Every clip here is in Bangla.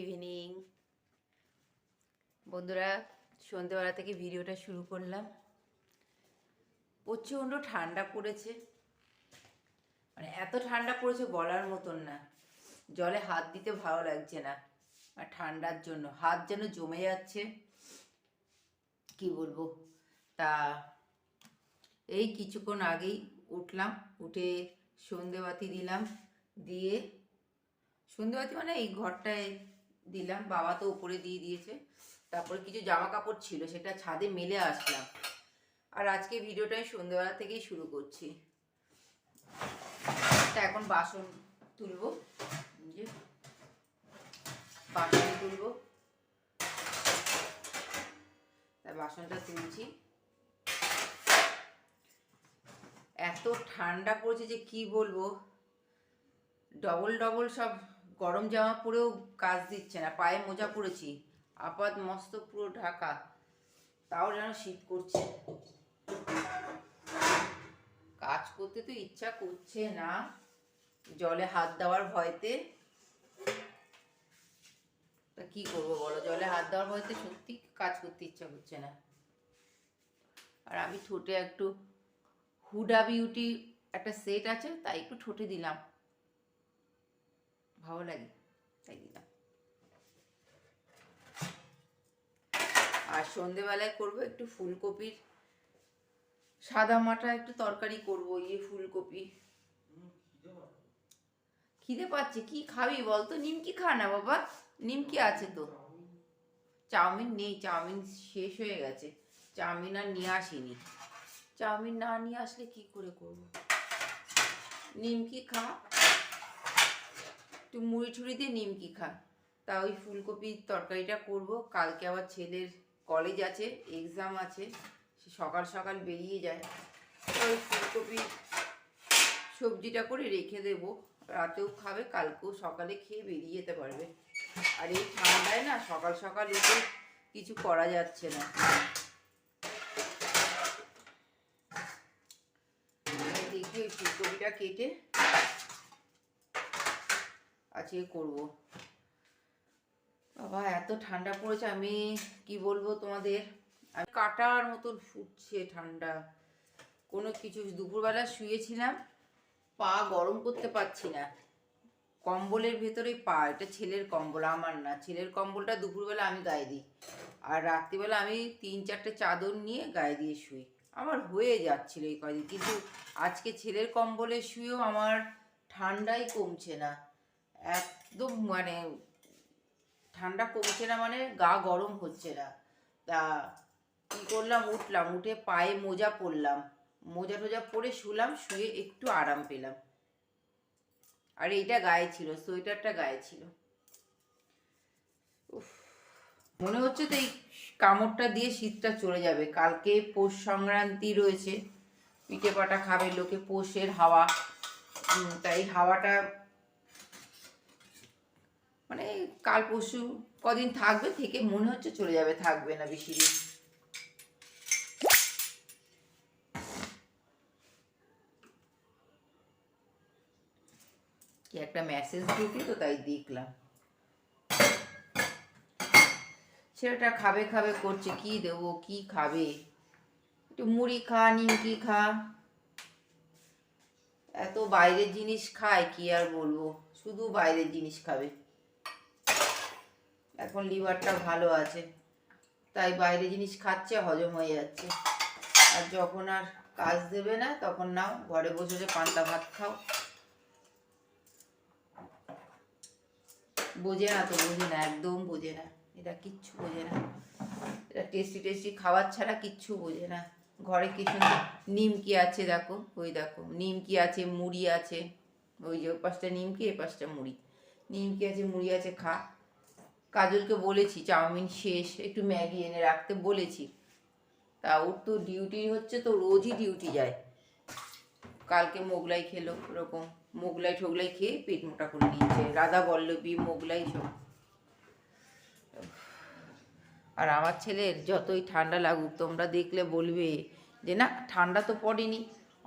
ইভিনিং বন্ধুরা, সন্ধ্যেবেলা থেকে ভিডিওটা শুরু করলাম। প্রচণ্ড ঠান্ডা পড়েছে, মানে এত ঠান্ডা পড়েছে বলার মতন না। জলে হাত দিতে ভালো লাগছে না, আর ঠান্ডার জন্য হাত যেন জমে যাচ্ছে, কি বলবো। তা এই কিছুক্ষণ আগেই উঠলাম, উঠে সন্ধেবাতি দিলাম, দিয়ে সন্ধেবাতি মানে এই ঘরটায় দিলাম, বাবা তো উপরে দিয়ে দিয়েছে। তারপরে কিছু জামা কাপড় ছিল, সেটা ছাদে মেলে আসলাম। আর আজকে ভিডিওটা সন্ধ্যেবেলা থেকেই শুরু করছি। তা এখন বাসন তুলবো, বাসন তুলবো, তাই বাসনটা তুলছি। এত ঠান্ডা পড়েছে যে কি বলবো, ডবল ডবল সব গরম জামা পরেও কাজ দিচ্ছে না। পায়ে মোজা পরেছি, আপাত মস্ত পুরো ঢাকা, তাও যেন শীত করছে। কাজ করতে তো ইচ্ছা করছে না, জলে হাত দেওয়ার ভয়তে। তা কি করবো বলো, জলে হাত দেওয়ার ভয়তে সত্যি কাজ করতে ইচ্ছা করছে না। আর আমি ঠোঁটে একটু হুডা বিউটি একটা সেট আছে, তাই একটু ঠোঁটে দিলাম, ভালো লাগে তাই দিলাম। আর সন্ধেবেলায় করবো একটু ফুলকপির সাদা মাটা একটু তরকারি করবো, ফুলকপি। খিদে পাচ্ছে, কি খাবি বলতো? নিমকি খা না বাবা, নিমকি আছে তো। চাউমিন নেই, চাউমিন শেষ হয়ে গেছে, চাউমিন আর নিয়ে আসিনি। চাউমিন না নিয়ে আসলে কি করে করব? নিমকি খা, একটু মুড়ি ঠুড়ি দিয়ে নিমকি খা। তা ওই ফুলকপির তরকারিটা করব। কালকে আবার ছেলের কলেজ আছে, এক্সাম আছে, সে সকাল সকাল বেরিয়ে যায়। ওই ফুলকপি সবজিটা করে রেখে দেবো, রাতেও খাবে, কালকেও সকালে খেয়ে বেরিয়ে যেতে পারবে। আর এই ঠান্ডায় না সকাল সকাল উঠে কিছু করা যাচ্ছে না। দেখি ওই ফুলকপিটা কেটে আজকে করবো। বাবা এত ঠান্ডা পড়েছে, আমি কি বলবো তোমাদের, আমি কাটার মতন ফুটছে ঠান্ডা। কোনো কিছু, দুপুরবেলা শুয়েছিলাম, পা গরম করতে পারছি না, কম্বলের ভেতরে পা। এটা ছেলের কম্বল, আমার না। ছেলের কম্বলটা দুপুরবেলা আমি গায়ে দিই, আর রাত্রিবেলা আমি 3-4টে চাদর নিয়ে গায়ে দিয়ে শুই। আমার হয়ে যাচ্ছিল এই কদিন, কিন্তু আজকে ছেলের কম্বলে শুয়েও আমার ঠান্ডাই কমছে না, একদম মানে ঠান্ডা কমছে না, মানে গা গরম হচ্ছে না। তা কী করলাম, উঠলাম, উঠে পায়ে মোজা পরলাম, মোজা টোজা পরে শুলাম, শুয়ে একটু আরাম পেলাম। আর এইটা গায়ে ছিল, সোয়েটারটা গায়ে ছিল। উফ, মনে হচ্ছে তো এই কামড়টা দিয়ে শীতটা চলে যাবে। কালকে পৌষ সংক্রান্তি রয়েছে, পিঠে পাটা খাবে লোকে, পৌষের হাওয়া। তাই হাওয়াটা মানে কাল পরশু কদিন থাকবে, থেকে মনে হচ্ছে চলে যাবে, থাকবে না বেশি দিন। কি একটা মেসেজ ঢুকলো তো, তাই দেখলাম। ছেলেটা খাবে খাবে করছে, কি দেবো, কি খাবে? একটু মুড়ি খা, নিমকি খা। এত বাইরের জিনিস খায়, কি আর বলবো, শুধু বাইরের জিনিস খাবে। এখন লিভারটা ভালো আছে, তাই বাইরে জিনিস খাচ্ছে, হজম হয়ে যাচ্ছে। আর যখন আর কাজ দেবে না, তখন নাও ঘরে বসে বসে পান্তা ভাত খাও। বোঝে না তো, বোঝে না, একদম বোঝে না, এটা কিচ্ছু বোঝে না। এটা টেস্টি টেস্টি খাবার ছাড়া কিচ্ছু বোঝে না। ঘরে কি সুন্দর নিমকি আছে, দেখো, ওই দেখো নিমকি আছে, মুড়ি আছে, ওই যে ওই পাশটা নিমকি, এ পাশটা মুড়ি। নিমকি আছে, মুড়ি আছে, খা। কাজলকে বলেছি চাউমিন শেষ, একটু ম্যাগি এনে রাখতে বলেছি। তা ওর তো ডিউটি হচ্ছে, তো রোজই ডিউটি যায়। কালকে মোগলাই খেলো, ওরকম মোগলাই ঠোগলাই খেয়ে পেট মোটা করে নিয়েছে, রাধা বল্লভী মোগলাই সব। আর আমার ছেলের যতই ঠান্ডা লাগুক, তোমরা দেখলে বলবে যে না ঠান্ডা তো পড়েনি।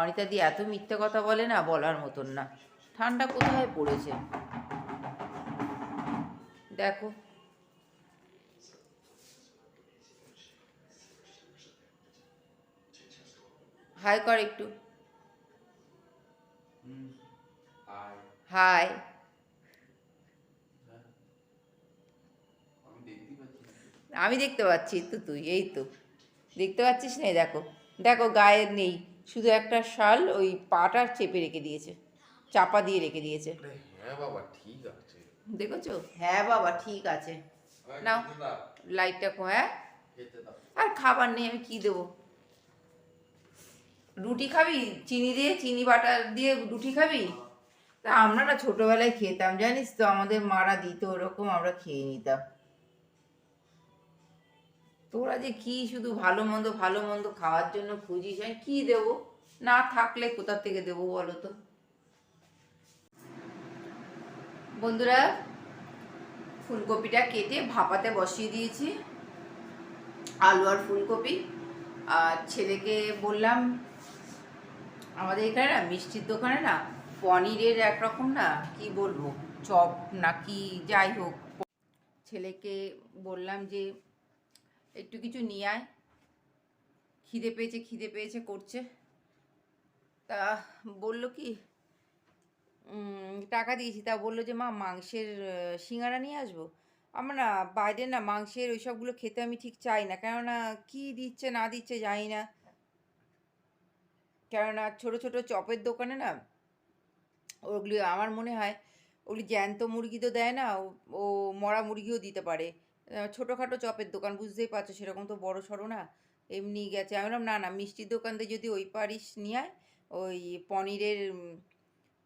অনিতা দি এত মিথ্যে কথা বলে না, বলার মতন না। ঠান্ডা কোথায় পড়েছে? দেখো হাই কর একটু, হাই। আমি দেখতে পাচ্ছি তো, তুই এই তো দেখতে পাচ্ছিস না? দেখো দেখো গায়ে নেই, শুধু একটা শাল ওই পাটা চেপে রেখে দিয়েছে, চাপা দিয়ে রেখে দিয়েছে। হ্যাঁ বাবা ঠিক আছে, দেখেছো? হ্যাঁ বাবা ঠিক আছে। নাও লাইটটা হ্যাঁ, আর খাবার নেই, আমি কি দেবো? রুটি খাবি? চিনি দিয়ে, চিনি বাটা দিয়ে রুটি খাবি? তা আমরা না ছোটবেলায় খেতাম জানিস তো, আমাদের মারা দিত ওরকম, আমরা খেয়ে নিতাম। তোরা যে কি শুধু ভালো মন্দ খাওয়ার জন্য খুঁজিস, আমি কি দেবো? না থাকলে কোথা থেকে দেবো বলো তো? বন্ধুরা, ফুলকপিটা কেটে ভাপাতে বসিয়ে দিয়েছি, আলু আর ফুলকপি। আর ছেলেকে বললাম, আমাদের এখানে না মিষ্টির দোকানে না পনিরের একরকম না কি বলবো চপ নাকি যাই হোক, ছেলেকে বললাম যে একটু কিছু নিয়ে আয়, খিদে পেয়েছে করছে। তা বললো কি, টাকা দিয়েছি, তা বললো যে মা মাংসের সিঙ্গারা নিয়ে আসবো। আমার না বাইরে না মাংসের ওই সবগুলো খেতে আমি ঠিক চাই না, কেননা কি দিচ্ছে না দিচ্ছে জানি না। কেননা ছোট ছোট চপের দোকানে না ওগুলি আমার মনে হয় ওগুলি জ্যান্ত মুরগি তো দেয় না, ও মরা মুরগিও দিতে পারে। ছোটোখাটো চপের দোকান বুঝতেই পারছো, সেরকম তো বড় সড়ো না, এমনি গেছে। আমি বললাম না না, মিষ্টির দোকান থেকে যদি ওই পারিস নিয়ে আয়, ওই পনিরের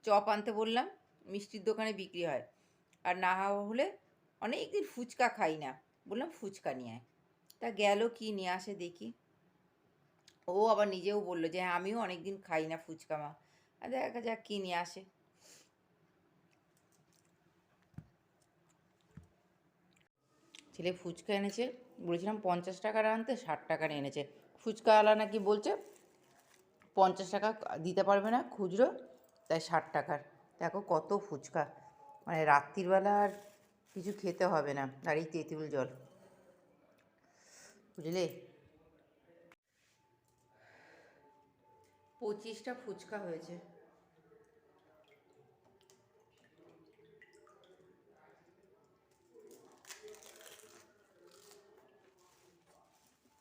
চপ আনতে বললাম, মিষ্টির দোকানে বিক্রি হয়। আর না হলে অনেক দিন ফুচকা খাই না, বললাম ফুচকা নিয়ে আয়। তা গেল কি নিয়ে আসে দেখি। ও আবার নিজেও বললো যে হ্যাঁ আমিও অনেক দিন খাই না ফুচকা মা। আর দেখা যাক কী নিয়ে আসে। ছেলে ফুচকা এনেছে, বলেছিলাম 50 টাকার আনতে, 60 টাকার এনেছে। ফুচকাওয়ালা নাকি বলছে 50 টাকা দিতে পারবে না খুচরো, তাই 60 টাকার। দেখো কত ফুচকা, মানে রাত্রিবেলা আর কিছু খেতে হবে না। আর এই তেঁতুল জল, বুঝলে? 25টা ফুচকা হয়েছে।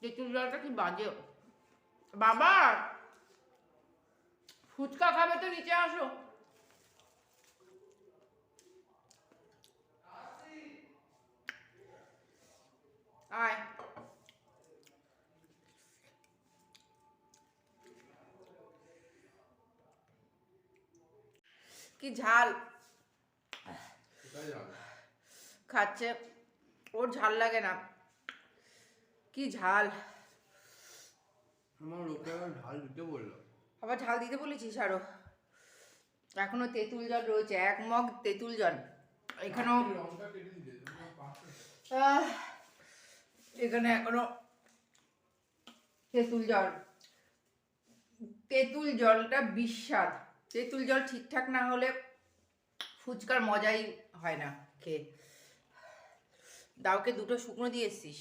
তেঁতুল জলটা কি বাজে! বাবা ফুচকা খাবে তো নিচে আসো। আয়। কি ঝাল খাচ্ছে, ওর ঝাল লাগে না, কি ঝাল। আমার লোকে আবার ঝাল দিতে বললো। আবার ঝাল দিতে বলেছিস আরো? এখনো তেঁতুল জল রয়েছে, 1 মগ তেঁতুল জল এখানেও। এখানে এখনো তেঁতুল জল। তেঁতুল জলটা বিস্বাদ। তেঁতুল জল ঠিকঠাক না হলে ফুচকার মজাই হয় না খেয়ে। দাওকে 2টো শুকনো দিয়ে এসছিস।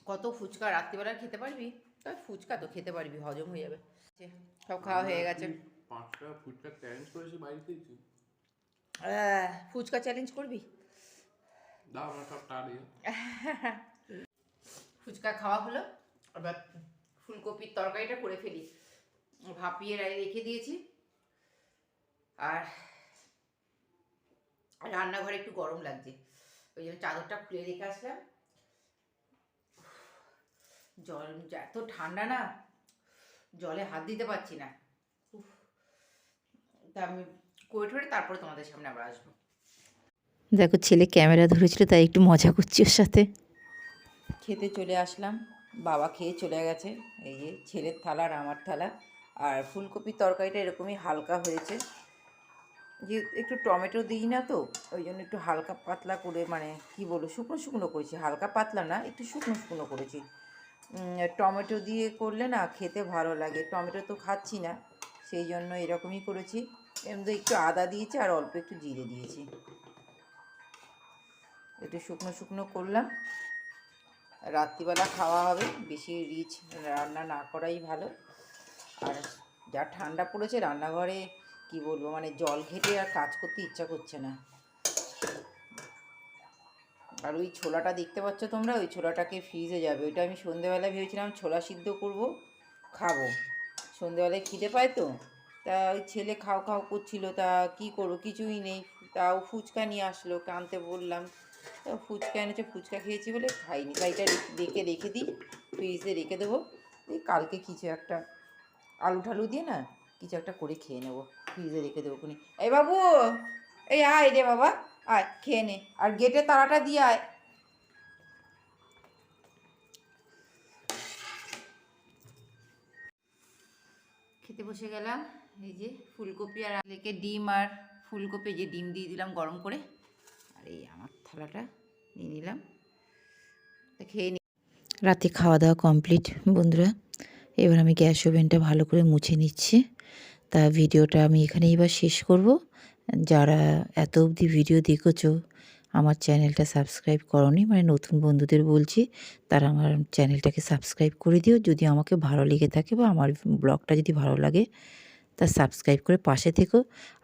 কত ফুচকা রাত্রিবেলা খেতে পারবি? তবে ফুচকা তো খেতে পারবি, হজম হয়ে যাবে। সব খাওয়া হয়ে গেছে। 5টা ফুচকা চ্যালেঞ্জ করেছি বাড়িতেই। ফুচকা চ্যালেঞ্জ করবি? দাও আমরা সব টাড়িয়ে। ফুচকা খাওয়া হলো, এবার ফুলকপির তরকারিটা করে ফেলি। ভাপিয়ে রেখে দিয়েছি, আর রান্নাঘরে একটু গরম লাগছে, ওই জন্য চাদরটা খুলে রেখে আসলাম। জল এত ঠান্ডা না, জলে হাত দিতে পারছি না। তা আমি করে ঠরে তারপরে তোমাদের সামনে আবার আসবো। দেখো ছেলে ক্যামেরা ধরেছিল, তাই একটু মজা করছি ওর সাথে। খেতে চলে আসলাম, বাবা খেয়ে চলে গেছে। এই যে ছেলের থালা আর আমার থালা। আর ফুলকপির তরকারিটা এরকমই হালকা হয়েছে, যে একটু টমেটো দিই না তো, ওই জন্য একটু হালকা পাতলা করে, মানে কি বলবো শুকনো শুকনো করেছি, হালকা পাতলা না, একটু শুকনো শুকনো করেছি। টমেটো দিয়ে করলে না খেতে ভালো লাগে, টমেটো তো খাচ্ছি না, সেই জন্য এরকমই করেছি। এর মধ্যে একটু আদা দিয়েছি আর অল্প একটু জিরে দিয়েছি, একটু শুকনো শুকনো করলাম। রাত্রিবেলা খাওয়া হবে, বেশি রিচ রান্না না করাই ভালো। আর যা ঠান্ডা পড়েছে রান্নাঘরে কি বলবো, মানে জল ঘেটে আর কাজ করতে ইচ্ছা করছে না। আর ওই ছোলাটা দেখতে পাচ্ছ তোমরা, ওই ছোলাটাকে ফ্রিজে যাবে। ওইটা আমি সন্ধেবেলা ভেবেছিলাম ছোলা সিদ্ধ করব, খাবো। সন্ধেবেলায় খিদে পায় তো, তা ওই ছেলে খাও খাও করছিল, তা কি করবো, কিছুই নেই। তাও ফুচকা নিয়ে আসলো, আনতে বললাম, তা ফুচকা এনেছে, ফুচকা খেয়েছি বলে খাইনি। তাই এটা রেখে দিই, ফ্রিজে রেখে দেবো। এই কালকে কিছু একটা আলু ঠালু দিয়ে না কিছু একটা করে খেয়ে নেবো, ফ্রিজে রেখে দেবো খুনি। এই বাবু, এই আয় রে বাবা, আয় খেয়ে নে, আর গেটে তালাটা দিয়ে আয়। খেতে বসে গেলাম। এই যে ফুলকপি আর লেকে ডিম আর ফুলকপি, যে ডিম দিয়ে দিলাম গরম করে, আর এই আমার থালাটা নিয়ে নিলাম, তা খেয়ে নি। রাতে খাওয়া দাওয়া কমপ্লিট বন্ধুরা। এবার আমি গ্যাস ওভেনটা ভালো করে মুছে নিচ্ছি। তা ভিডিওটা আমি এখানেই এবার শেষ করব। যারা এত অবধি ভিডিও দেখেছো, আমার চ্যানেলটা সাবস্ক্রাইব করোনি, মানে নতুন বন্ধুদের বলছি, তারা আমার চ্যানেলটাকে সাবস্ক্রাইব করে দিও যদি আমাকে ভালো লেগে থাকে, বা আমার ব্লগটা যদি ভালো লাগে তা সাবস্ক্রাইব করে পাশে থেকো।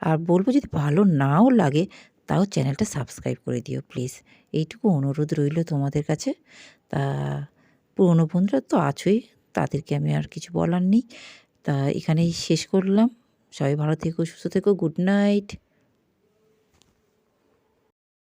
আর বলবো যদি ভালো নাও লাগে তাও চ্যানেলটা সাবস্ক্রাইব করে দিও প্লিজ, এইটুকু অনুরোধ রইল তোমাদের কাছে। তা পুরনো বন্ধুরা তো আছোই, তাদেরকে আমি আর কিছু বলার নেই। তা এখানেই শেষ করলাম। সবাই ভালো থেকো, সুস্থ থেকো, গুড নাইট।